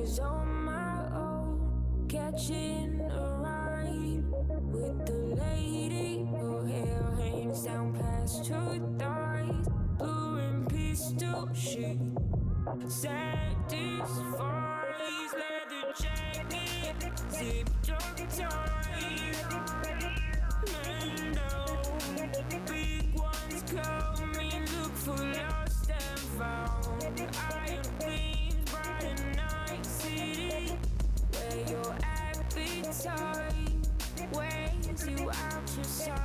was on my own, catching a ride with the lady. Her hair hangs down past her thighs, blue and pistol shit satisfies. Leather jacket, zipped up tight, and big ones coming, look for lost and found. Iron gleams bright in night city, where your appetite weighs you out to sunrise.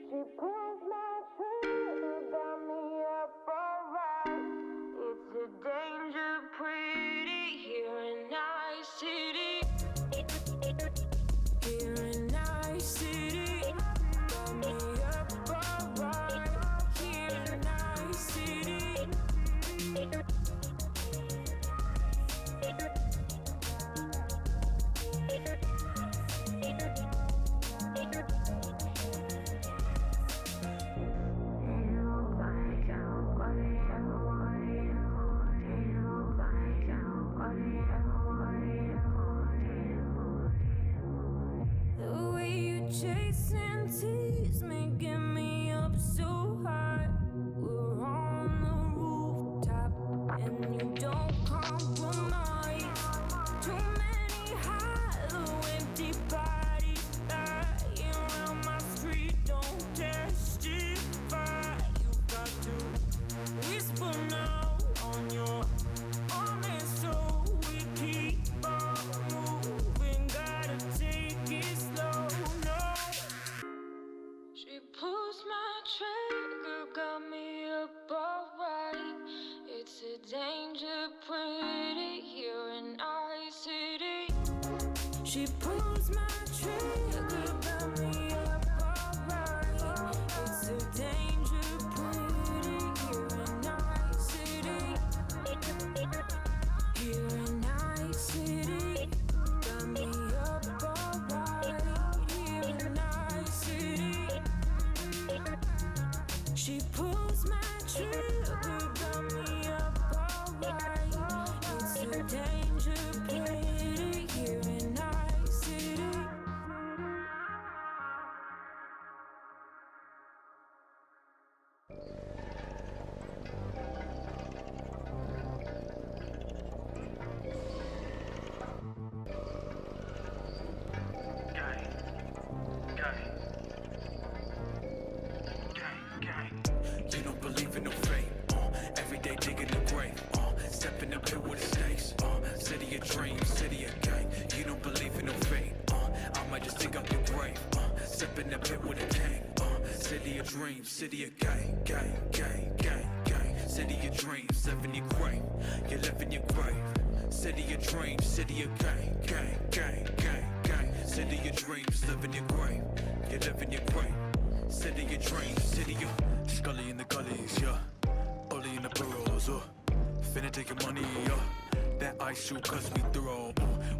She pulls my trigger, got me up alright. It's a danger pretty here in night city. Here in night city, got me up alright. Here in night city. The way you chase and tease me, get me up so high. We're on the rooftop and you don't compromise. Too many hollow, empty bodies lying around my street don't testify. You got to whisper now on your arm, and so we keep on moving. Gotta take it slow, no. She pulls my trigger, got me up alright. It's a danger pretty here in our city. She pulls my trigger, got me up alright. It's a danger pretty here in our city. Here in our city, got me up alright. Here in our city. She pulls my trigger, got me up alright. It's a danger pretty here in our city. You don't believe in no fate, every day digging the grave, step in the pit with the snakes, city of dreams, city of gang. You don't believe in no fate, I might just dig up your grave, step in the pit with a gang, city of dreams, city of gang, gang, gang, gang, gang. City of dreams, live in your grave, you live in your grave. City of dreams, city of gang, gang, gang, gang, gang. City of dreams, live in your grave, you live in your grave. City of dreams, city of Scully in the gullies, yeah. Bully in the burrows, finna take your money, yeah. That ice shoot cause we throw,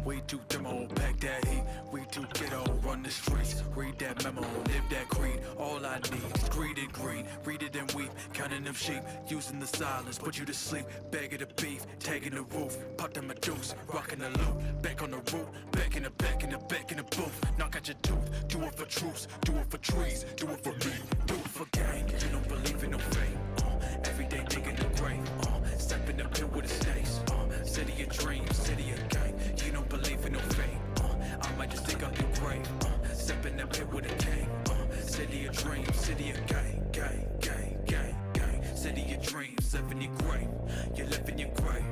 way too demo. Pack that heat, we too ghetto. Run the streets, read that memo, live that creed. All I need is greed and green, read it and weep. Counting them sheep, using the silence, put you to sleep. Bag of the beef, tagging the roof. Pop them a deuce, rocking the loop. Back on the roof, back in the back in the back in the booth. Knock out your tooth, do it for truce, do it for trees, do it for me, do it for gang. You don't believe in no fate, every day digging the grave, step in the pit with the snakes, city of dreams, city of gang. You don't believe in no fate, I might just dig up your grave, step in the pit with a gang, city of dreams, city of gang, gang, gang, gang, gang. City of dreams, live in your grave, you live in your grave.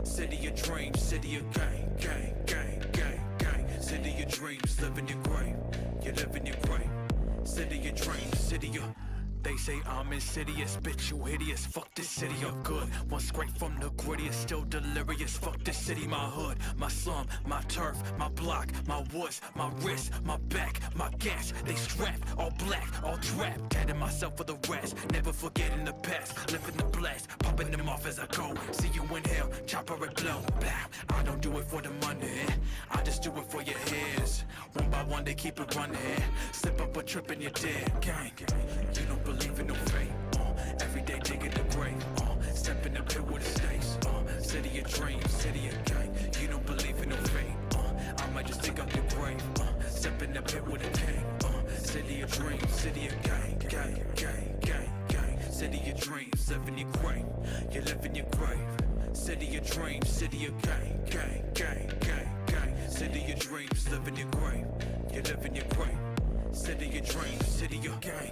City of dreams, city of gang, gang, gang, gang, gang. City of dreams, live in your grave, you live in your grave. City of dreams, city of. They say I'm insidious, bitch, you hideous. Fuck this city, I'm good. One scrape from the grittiest, still delirious. Fuck this city, my hood, my slum, my turf, my block, my woods, my wrist, my back, my gas. They strapped, all black, all trapped. Tatting myself for the rest, never forgetting the past. Living the blast, popping them off as I go. See you in hell, chopper it blow. Blah. I don't do it for the money, I just do it for your ears. One by one, they keep it running. Slip up a trip and you're dead. Gang, you don't believe in no fate, every day digging the grave, step in the pit with the snakes, city City of dreams, city of gang. You don't believe in no fate. I might just dig up your grave. Step in the pit with a king. City of dreams, city of gang, gang, gang, gang, gang. City of dreams, live in your grave. You live in your grave. City of dreams, city of gang, gang, gang, gang, gang. City of dreams, live in your grave. You live in your grave. City of dreams, city of gang.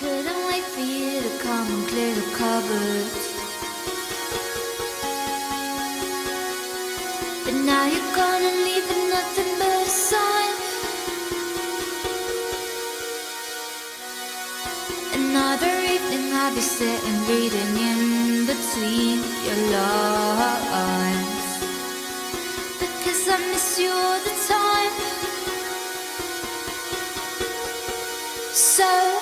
Couldn't wait for you to come and clear the cupboards. But now you're gone and leaving nothing but a sign. Another evening I'll be sitting reading in between your lines, because I miss you all the time. So